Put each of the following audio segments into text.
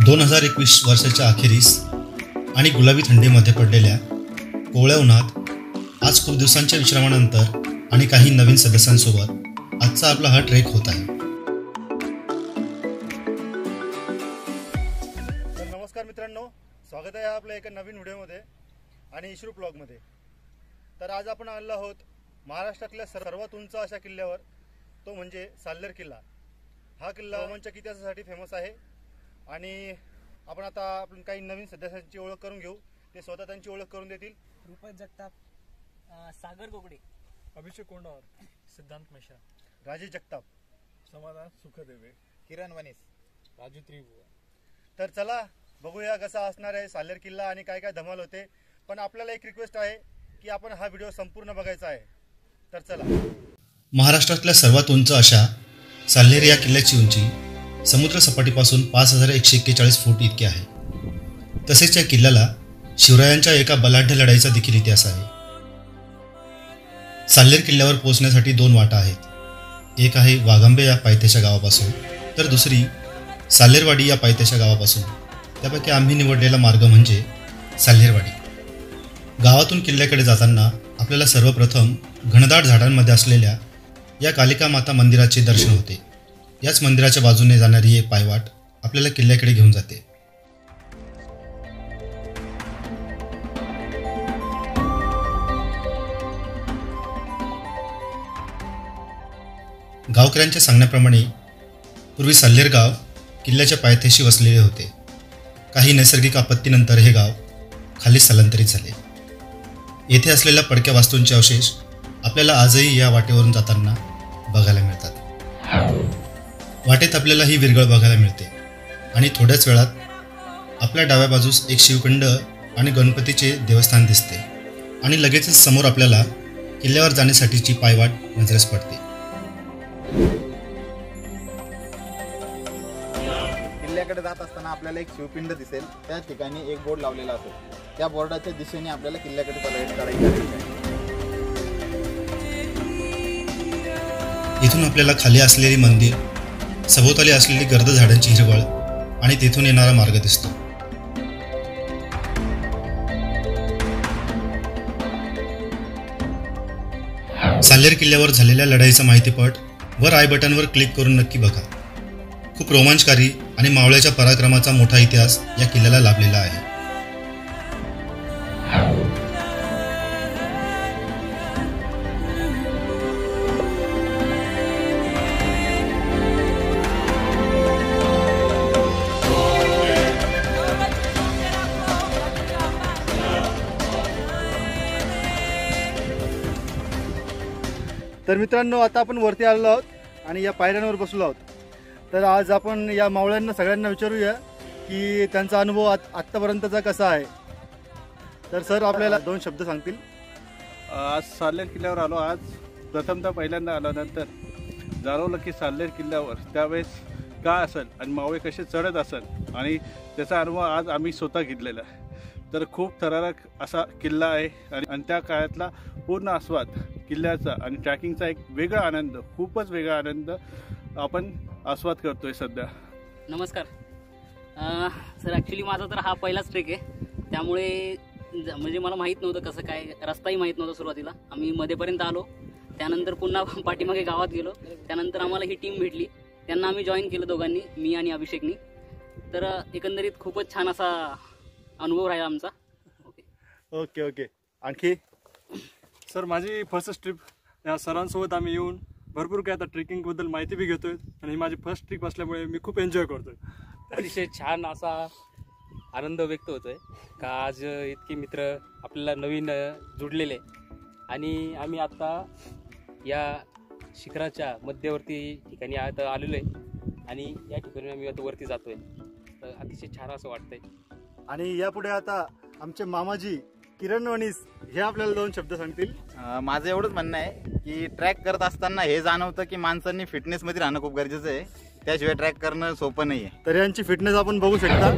2021 वर्षाच्या अखेरीस आणि गुलाबी थंडीमध्ये पडलेल्या कोवळ्या उन्हात आज खूप दिवसांच्या विश्रामानंतर आणि काही नवीन सदस्यांसोबत आजचा आपला हा ट्रेक होत आहे. तर नमस्कार मित्रांनो, स्वागत आहे आपल्या एका नवीन व्हिडिओमध्ये आणि इश्रू ब्लॉगमध्ये. तर आज आपण आलो आहोत महाराष्ट्रातल्या सर्वात उंच अशा किल्ल्यावर, तो म्हणजे साल्हेर किल्ला. हा किल्ला रोमांचक इतिहासासाठी फेमस आहे आणि आपण काही नवीन सदस्यांची ओळख करून घेऊ. ते स्वतः त्यांची ओळख करून देतील. रुपत जगताप, सागर गोगडे, अभिषेक कोंडावर, सिद्धांत मिश्रा, राजेश जगताप, समाधान सुखदेवे, किरण वनीस, राजू त्रिभुवन. तर चला बघूया कसा असणार आहे साल्हेर किल्ला आणि काय काय धमाल होते. पण आपल्याला एक रिक्वेस्ट आहे की आपण हा व्हिडिओ संपूर्ण बघायचा आहे. तर चला. महाराष्ट्रातल्या सर्वात उंच अशा साल्हेर या किल्ल्याची उंची समुद्र सपाटीपासून 5141 फूट इतकी आहे. तसेच या किल्ल्याला शिवरायांच्या एका बलाढ्य लढाईचा देखील इतिहास आहे. साल्हेर किल्ल्यावर पोहोचण्यासाठी 2 वाटा आहेत. एक आहे वाघांबे या पायथ्याच्या गावापासून, तर दुसरी साल्हेरवाडी या पायथ्याच्या गावापासून. त्यापैकी आम्ही निवडलेला मार्ग म्हणजे साल्हेरवाडी. गावातून किल्ल्याकडे जाताना आपल्याला सर्वप्रथम घनदाट झाडांमध्ये असलेल्या या कालिका माता मंदिराचे दर्शन होते. याच मंदिराच्या बाजूने जाणारी एक पायवाट आपल्याला किल्ल्याकडे घेऊन जाते. गावकऱ्यांच्या सांगण्याप्रमाणे पूर्वी साल्हेर गाव किल्ल्याच्या पायथ्याशी वसलेले होते. काही नैसर्गिक आपत्तीनंतर हे गाव खाली स्थलांतरित झाले. येथे असलेल्या पडक्या वास्तूंचे अवशेष आपल्याला आजही या वाटेवरून जाताना बघायला मिळतात. वाटेत आपल्याला ही विरगळ बघायला मिळते आणि थोड्याच वेळात आपल्या डाव्या बाजूस एक शिवकुंड आणि गणपतीचे देवस्थान दिसते आणि लगेचच समोर आपल्याला किल्ल्यावर जाण्यासाठीची पायवाट नजरेस पडते. किल्ल्याकडे जात असताना आपल्याला एक शिवपिंड दिसेल. त्या ठिकाणी एक बोर्ड लावलेला असेल. त्या बोर्डाच्या दिशेने आपल्याला किल्ल्याकडे प्रवेश करायचा आहे. इथून आपल्याला खाली असलेले मंदिर, सभोवताली असलेली गर्द झाडांची हिरवळ आणि तेथून येणारा मार्ग दिसतो. साल्हेर किल्ल्यावर झालेल्या लढाईचा माहितीपट वर आय बटनवर क्लिक करून नक्की बघा. खूप रोमांचकारी आणि मावळ्याच्या पराक्रमाचा मोठा इतिहास या किल्ल्याला लाभलेला आहे. तर मित्रांनो, आता आपण वरती आलेलो आहोत आणि या पायऱ्यांवर बसलो आहोत. तर आज आपण या मावळ्यांना सगळ्यांना विचारूया की त्यांचा अनुभव आत्तापर्यंतचा कसा आहे. तर सर आपल्याला 2 शब्द सांगतील. आज साल्हेर किल्ल्यावर आलो. आज प्रथमतः पहिल्यांदा आल्यानंतर जाणवलं की साल्हेर किल्ल्यावर त्यावेळेस काय असेल आणि मावळे कसे चढत असेल आणि त्याचा अनुभव आज आम्ही स्वतः घेतलेला आहे. तर खूप थरारक असा किल्ला आहे आणि त्या काळातला पूर्ण आस्वाद किल्ल्याचा आणि ट्रॅकिंगचा एक वेगळा आनंद, खूपच वेगळा आनंद आपण आस्वाद करतोय सध्या. नमस्कार सर. ॲक्च्युली माझा तर हा पहिलाच ट्रेक आहे, त्यामुळे म्हणजे मला माहीत नव्हतं कसं काय, रस्ताही माहीत नव्हता सुरुवातीला. आम्ही मध्येपर्यंत आलो, त्यानंतर पुन्हा पाठीमागे गावात गेलो. त्यानंतर आम्हाला ही टीम भेटली, त्यांना आम्ही जॉईन केलं दोघांनी, मी आणि अभिषेकनी. तर एकंदरीत खूपच छान असा अनुभव राहिला आमचा. Okay okay. आणखी सर, माझी फर्स्ट ट्रिप. या सरांसोबत आम्ही येऊन भरपूर काय आता ट्रेकिंगबद्दल माहिती बी घेतोय आणि ही माझी फर्स्ट ट्रिप असल्यामुळे मी खूप एन्जॉय करतोय. अतिशय छान असा आनंद व्यक्त होतोय का आज इतके मित्र आपल्याला नवीन जुडलेले आणि आम्ही आता या शिखराच्या मध्यवर्ती ठिकाणी आता आलेलो आहे आणि या ठिकाणी आम्ही आता वरती जातोय. तर अतिशय छान असं वाटतंय. आणि यापुढे आता आमचे मामाजी किरण वनीस हे आपल्याला 2 शब्द सांगतील. माझं एवढंच म्हणणं आहे की ट्रॅक करत असताना हे जाणवतं की माणसांनी फिटनेसमध्ये राहणं खूप गरजेचं आहे. त्याशिवाय ट्रॅक करणं सोपं नाही आहे. तर यांची फिटनेस आपण बघू शकता.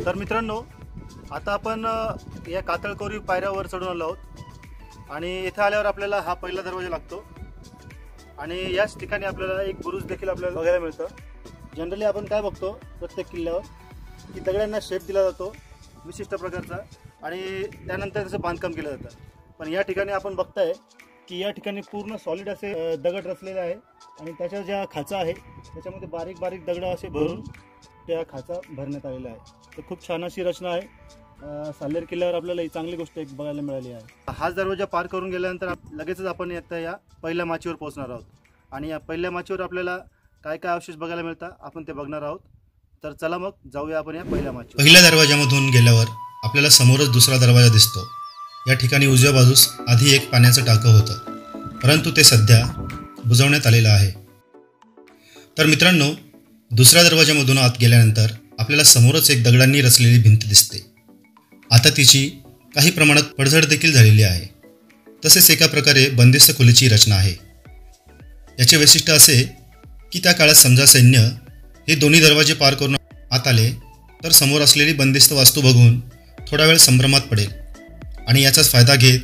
तर मित्रांनो, आता आपण या कातळकोरी पायऱ्यावर चढून आलो आहोत. आणि इथे आल्यावर आपल्याला हा पहिला दरवाजा लागतो आणि याच ठिकाणी आपल्याला एक बुरुज देखील आपल्याला बघायला मिळतं. जनरली आपण काय बघतो प्रत्येक किल्ल्यावर की दगडांना शेप दिला जातो विशिष्ट प्रकारचा आणि त्यानंतर त्याचं बांधकाम केलं जातं. पण या ठिकाणी आपण बघताय की या ठिकाणी पूर्ण सॉलिड असे दगड रचलेले आहे आणि त्याच्या ज्या खाचा आहे त्याच्यामध्ये बारीक बारीक दगड असे भरून त्या खाचा भरण्यात आलेला आहे. तर खूप छान अशी रचना आहे. साल्हेर किल्ल्यावर आपल्याला ही चांगली गोष्ट एक बघायला मिळाली आहे. हाच दरवाजा पार करून गेल्यानंतर लगेचच आपण आता या पहिल्या माचीवर पोहोचणार आहोत आणि या पहिल्या माचीवर आपल्याला काय काय अवशेष बघायला मिळतात आपण ते बघणार आहोत. तर चला मग जाऊया आपण या पहिल्या माचीवर. पहिल्या दरवाजामधून गेल्यावर आपल्याला समोरच दुसरा दरवाजा दिसतो. या ठिकाणी उजव्या बाजूस आधी एक पाण्याचं टाकं होतं, परंतु ते सध्या बुजवण्यात आलेलं आहे. तर मित्रांनो, दुसऱ्या दरवाजामधून आत गेल्यानंतर आपल्याला समोरच एक दगडांनी रचलेली भिंत दिसते. आता तिची काही प्रमाणात पडझड देखील झालेली आहे. तसेच एका प्रकारे बंदिस्त खोलीची रचना आहे. याचे वैशिष्ट्य असे की त्या काळात समजा सैन्य हे दोन्ही दरवाजे पार करून आत आले तर समोर असलेली बंदिस्त वास्तू बघून थोडा वेळ संभ्रमात पडेल आणि याचाच फायदा घेत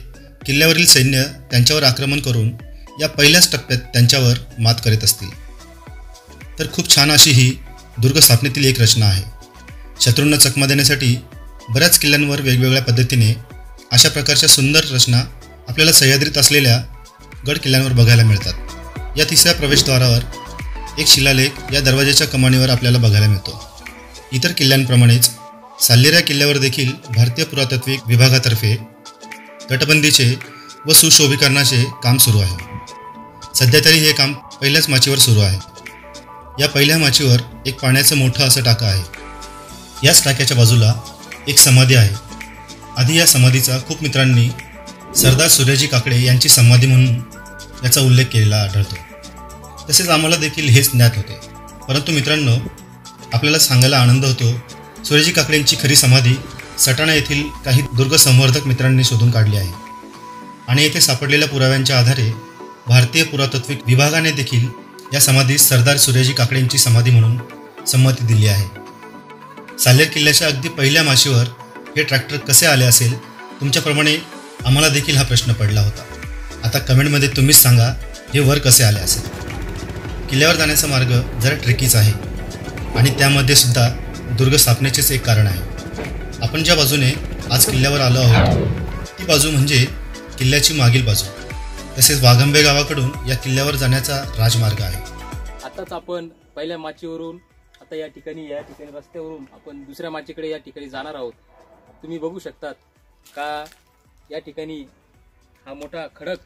किल्ल्यावरील सैन्य त्यांच्यावर आक्रमण करून या पहिल्याच टप्प्यात त्यांच्यावर मात करीत असतील. तर खूप छान अशी ही दुर्ग स्थापनेतील एक रचना आहे. शत्रूंना चकमा देण्यासाठी बऱ्याच किल्ल्यांवर वेगवेगळ्या पद्धतीने अशा प्रकारच्या सुंदर रचना आपल्याला सह्याद्रीत असलेल्या गड किल्ल्यांवर बघायला मिळतात. या तिसऱ्या प्रवेशद्वारावर एक शिलालेख या दरवाजाच्या कमानीवर आपल्याला बघायला मिळतो. इतर किल्ल्यांप्रमाणेच साल्हेर या किल्ल्यावर देखील भारतीय पुरातत्विक विभागातर्फे तटबंदीचे व सुशोभीकरणाचे काम सुरू आहे. सध्या तरी हे काम पहिल्याच माचीवर सुरू आहे. या पहिल्या माचीवर एक पाण्याचं मोठं असं टाकं आहे. याच टाक्याच्या बाजूला एक समाधी आहे. आधी या समाधीचा खूप मित्रांनी सरदार सूर्याजी काकडे यांची समाधी म्हणून याचा उल्लेख केलेला आढळतो. तसेच आम्हाला देखील हेच ज्ञात होते. परंतु मित्रांनो, आपल्याला सांगायला आनंद होतो सूर्याजी काकडेंची खरी समाधी सटाणा येथील काही दुर्ग संवर्धक मित्रांनी शोधून काढली आहे आणि येथे सापडलेल्या पुराव्यांच्या आधारे भारतीय पुरातत्विक विभागाने देखील या समाधीस सरदार सूर्याजी काकडेंची समाधी म्हणून संमती दिली आहे. साल्हेर किल्ल्याच्या अगदी पहिल्या माचीवर हे ट्रॅक्टर कसे आले असेल? तुमच्याप्रमाणे आम्हाला देखील हा प्रश्न पडला होता. आता कमेंटमध्ये तुम्हीच सांगा हे वर कसे आले असेल. किल्ल्यावर जाण्याचा मार्ग जरा ट्रिकीच आहे आणि त्यामध्ये सुद्धा दुर्ग स्थापनेचेच एक कारण आहे. आपण ज्या बाजूने आज किल्ल्यावर आलो आहोत ती बाजू म्हणजे किल्ल्याची मागील बाजू. तसेच वाघंबे गावाकडून या किल्ल्यावर जाण्याचा राजमार्ग आहे. आताच आपण पहिल्या माचीवरून आता या ठिकाणी रस्त्यावरून आपण दुसऱ्या माचीकडे या ठिकाणी जाणार आहोत. तुम्ही बघू शकतात का या ठिकाणी हा मोठा खडक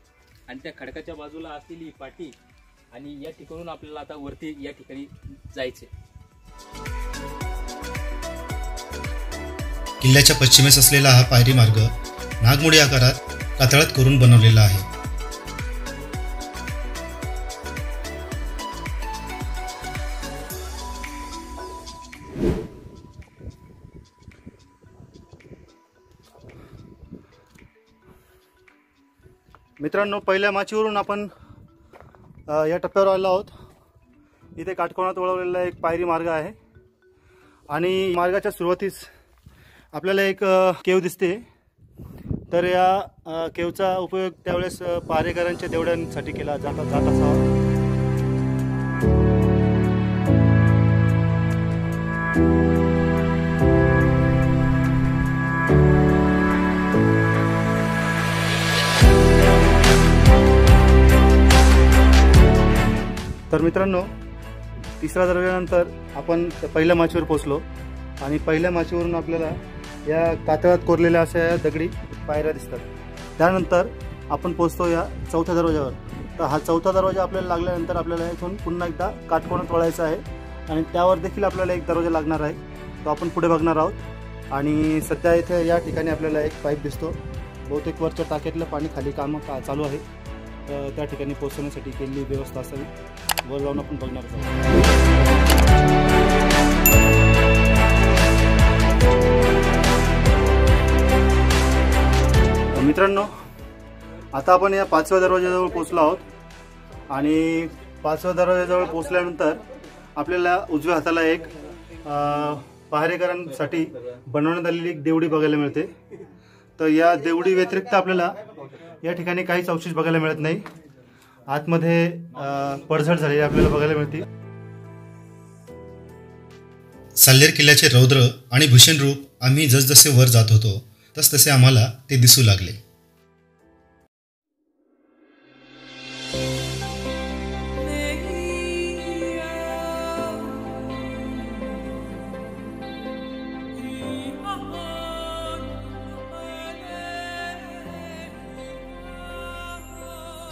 आणि त्या खडकाच्या बाजूला असलेली पाटी आणि या ठिकाणून आपल्याला आता वरती या ठिकाणी जायचे. किल्ल्याच्या पश्चिमेस असलेला हा पायरी मार्ग नागमोडी आकारात कातळात करून बनवलेला आहे. मित्रांनो, पहिल्या माचीवरून आपण या टप्प्यावर आलो आहोत. इथे काटकोनात वळवलेला एक पायरी मार्ग आहे आणि मार्गाच्या सुरुवातीस आपल्याला एक केव दिसते. तर या केवचा उपयोग त्यावेळेस पहारेकरांच्या देवड्यांसाठी केला जात असावा. तर मित्रांनो, तिसऱ्या दरवाजानंतर आपण पहिल्या माचीवर पोचलो आणि पहिल्या माचीवरून आपल्याला या कातळात कोरलेल्या अशा दगडी पायऱ्या दिसतात. त्यानंतर आपण पोचतो या चौथ्या दरवाजावर. तर हा चौथा दरवाजा आपल्याला लागल्यानंतर आपल्याला इथून पुन्हा एकदा काटकोनात वळायचं आहे आणि त्यावर देखील आपल्याला एक दरवाजा लागणार आहे. तो आपण पुढे बघणार आहोत. आणि सध्या इथे या ठिकाणी आपल्याला एक पाईप दिसतो. बहुतेक वरच्या टाक्यातलं पाणी खाली काम चालू आहे. तर त्या ठिकाणी पोहोचण्यासाठी केलेली व्यवस्था असावी. वर जाऊन आपण बघणार आहोत. मित्रांनो, आता आपण या पाचव्या दरवाजाजवळ पोहोचलो आहोत आणि पाचव्या दरवाजाजवळ पोहोचल्यानंतर आपल्याला उजव्या हाताला एक पहारेकरांसाठी बनवण्यात आलेली एक देवडी बघायला मिळते. तर या देवडी व्यतिरिक्त आपल्याला या ठिकाणी काहीच अवशेष बघायला मिळत नाही. आतमध्ये पडझड झालेली आपल्याला बघायला मिळते. साल्हेर किल्ल्याचे रौद्र आणि भीषण रूप आम्ही जसजसे वर जात होतो तसतसे आम्हाला ते दिसू लागले.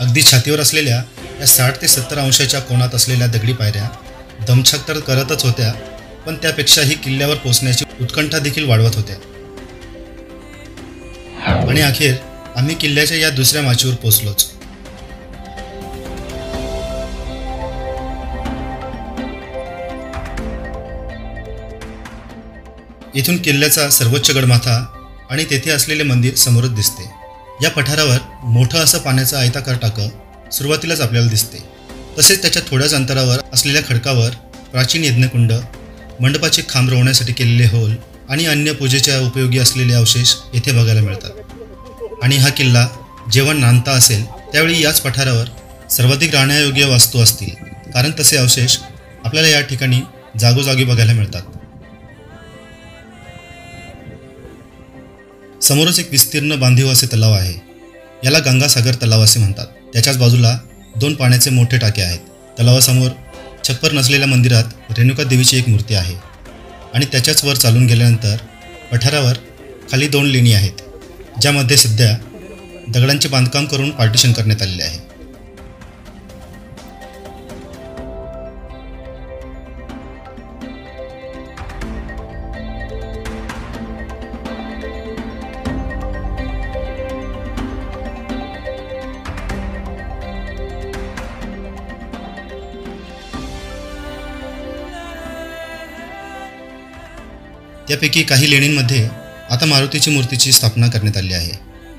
अगदी छातीवर असलेल्या या 60 ते 70 अंशाच्या कोनात असलेल्या दगडी पायऱ्या दमछाक तर करतच होत्या, पण त्यापेक्षाही किल्ल्यावर पोहोचण्याची उत्कंठा देखील वाढवत होत्या. आणि अखेर आम्ही किल्ल्याच्या या दुसऱ्या माचीवर पोहोचलोच. इथून किल्ल्याचा सर्वोच्च गडमाथा आणि तेथे असलेले मंदिर समोरच दिसते. या पठारावर मोठं असं पाण्याचं आयताकार टाकं सुरुवातीलाच आपल्याला दिसते. तसेच त्याच्या थोड्याच अंतरावर असलेल्या खडकावर प्राचीन यज्ञकुंड, मंडपाचे खांब रोवण्यासाठी केलेले होल आणि अन्य पूजेच्या उपयोगी असलेले अवशेष येथे बघायला मिळतात. आणि हा किल्ला जेव्हा नांदता असेल त्यावेळी याच पठारावर सर्वाधिक राहण्यायोग्य वास्तू असतील, कारण तसे अवशेष आपल्याला या ठिकाणी जागोजागी बघायला मिळतात. समोरच एक विस्तीर्ण बांधीव असे तलाव आहे. याला गंगासागर तलाव असे म्हणतात. त्याच्याच बाजूला 2 पाण्याचे मोठे टाके आहेत. तलावासमोर छप्पर नसलेल्या मंदिरात रेणुका देवीची एक मूर्ती आहे आणि त्याच्याच वर चालून गेल्यानंतर पठारावर खाली 2 लेणी आहेत, ज्यामध्ये सध्या दगडांचे बांधकाम करून पार्टिशन करण्यात आलेले आहे. त्यापैकी काही लेणींमध्ये आता मारुतीची मूर्तीची स्थापना करण्यात आली आहे.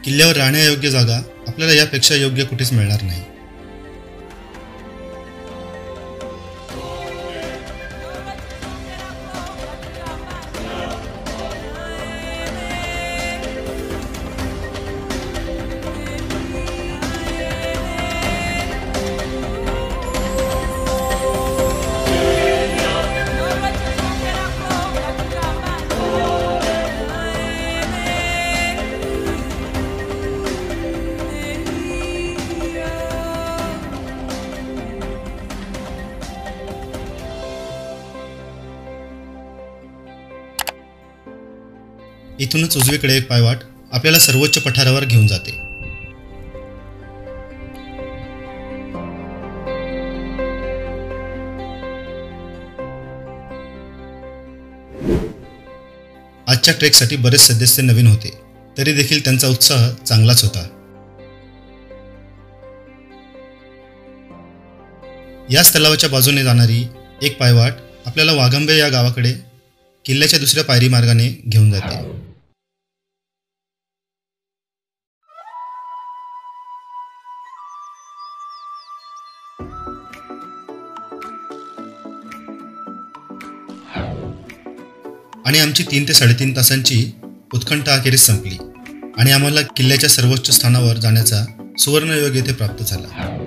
किल्ल्यावर राहण्यायोग्य जागा आपल्याला यापेक्षा योग्य कुठेच मिळणार नाही. इथूनच उजवीकडे एक पायवाट आपल्याला सर्वोच्च पठारावर घेऊन जाते. आजच्या ट्रेकसाठी बरेच सदस्य नवीन होते, तरी देखील त्यांचा उत्साह चांगलाच होता. याच तलावाच्या बाजूने जाणारी एक पायवाट आपल्याला वाघंबे या गावाकडे किल्ल्याच्या दुसऱ्या पायरी मार्गाने घेऊन जाते. आणि आमची 3 ते 3.5 तासांची उत्कंठा अखेरीस संपली आणि आम्हाला किल्ल्याच्या सर्वोच्च स्थानावर जाण्याचा सुवर्णयोग येथे प्राप्त झाला.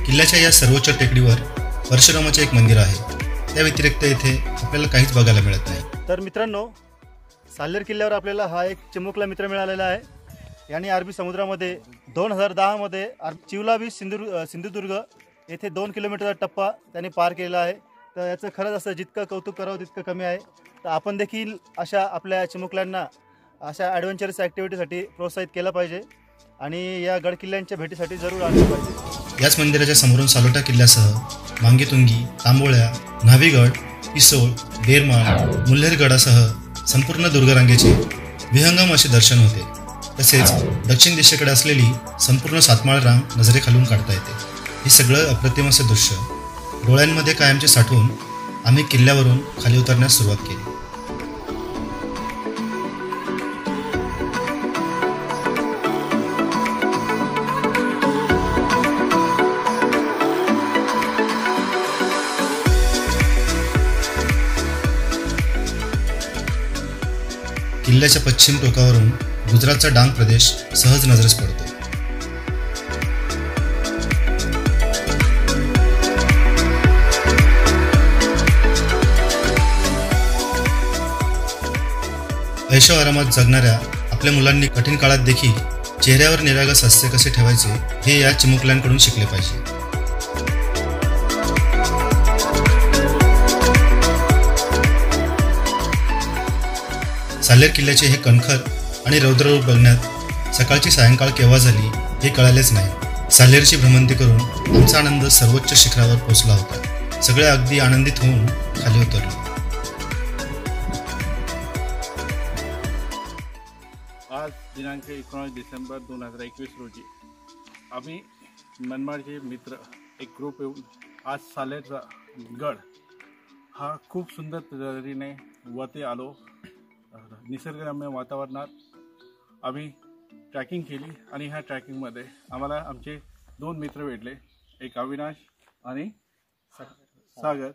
किल्ल्याच्या या सर्वोच्च टेकडीवर परशुरामाचे एक मंदिर आहे. त्या व्यतिरिक्त येथे आपल्याला काहीच बघायला मिळत नाही. तर मित्रांनो, साल्हेर किल्ल्यावर आपल्याला हा एक चिमुकला मित्र मिळालेला आहे. याने अरबी समुद्रामध्ये 2010 मध्ये चिवला बीच सिंधुदुर्ग येथे 2 किलोमीटरचा टप्पा त्याने पार केलेला आहे. तर याचं खरंच असं जितकं कौतुक करावं तितकं कमी आहे. तर आपण देखील अशा आपल्या चिमुकल्यांना अशा ॲडव्हेंचरस ॲक्टिव्हिटीसाठी प्रोत्साहित केलं पाहिजे आणि या गडकिल्ल्यांच्या भेटीसाठी जरूर आणलं पाहिजे. याच मंदिराच्या समोरून सालोटा किल्ल्यासह मांगीतुंगी, तांबोळ्या, न्हावीगड, पिसोळ, बेरमाळ, मुल्हेरगडासह संपूर्ण दुर्गरांगेचे विहंगम असे दर्शन होते. तसेच दक्षिण दिशेकडे असलेली संपूर्ण सातमाळ रांग नजरेखालून काढता येते. हे सगळं अप्रतिम असं दृश्य डोळ्यांमध्ये कायमचे साठवून आम्ही किल्ल्यावरून खाली उतरण्यास सुरुवात केली. किल्ल्याच्या पश्चिम टोकावरून गुजरातचा डांग प्रदेश सहज नजरेस पडतो. ऐशो आरामात जगणाऱ्या आपल्या मुलांनी कठीण काळात देखील चेहऱ्यावर निरागस हास्य कसे ठेवायचे हे या चिमुकल्यांकडून शिकले पाहिजे. साल्हेर किल्ल्याचे हे कणखर आणि रौद्र रूप बघण्यात सकाळची सायंकाळ केव्हा झाली हे कळालेच नाही. साल्हेरची भ्रमंती करून आमचा आनंद सर्वोच्च शिखरावर पोहोचला होता. सगळे अगदी आनंदित होऊन खाली उतरलो. आज दिनांक 19 डिसेंबर 2021 रोजी आम्ही मनमाडचे मित्र एक ग्रुप येऊन आज साल्हेरचा गड हा खूप सुंदर तऱ्हेने वरती आलो. निसर्गरम्य वातावरणात आम्ही ट्रॅकिंग केली आणि ह्या ट्रॅकिंगमध्ये आम्हाला आमचे 2 मित्र भेटले, एक अविनाश आणि सागर.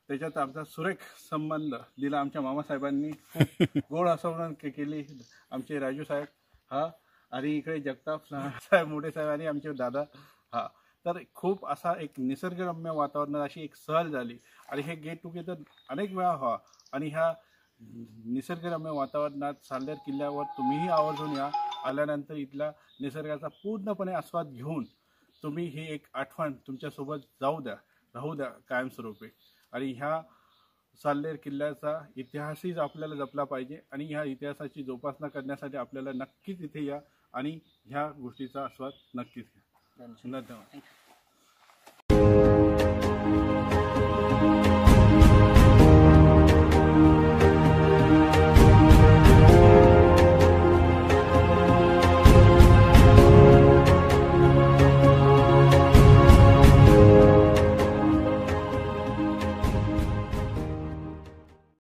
त्याच्यात आमचा सुरेख संबंध दिला आमच्या मामासाहेबांनी. खूप गोड हसवणूक केली आमचे राजू साहेब आणि इकडे जगताप साहेब मोठे साहेब आणि आमचे दादा. तर खूप असा एक निसर्गरम्य वातावरणात अशी एक सहल झाली आणि हे गेट टुगेदर अनेक वेळा व्हा आणि ह्या निसर्गरम्य वातावरणात साल्हेर किल्ल्यावर तुम्हीही आवर्जून या. आल्यानंतर इथला निसर्गाचा पूर्णपणे आस्वाद घेऊन तुम्ही ही एक आठवण तुमच्यासोबत राहू द्या कायमस्वरूपी. आणि ह्या साल्हेर किल्ल्याचा इतिहासही आपल्याला जपला पाहिजे आणि ह्या इतिहासाची जोपासना करण्यासाठी आपल्याला नक्कीच इथे या आणि ह्या गोष्टीचा आस्वाद नक्कीच घ्या. धन्यवाद.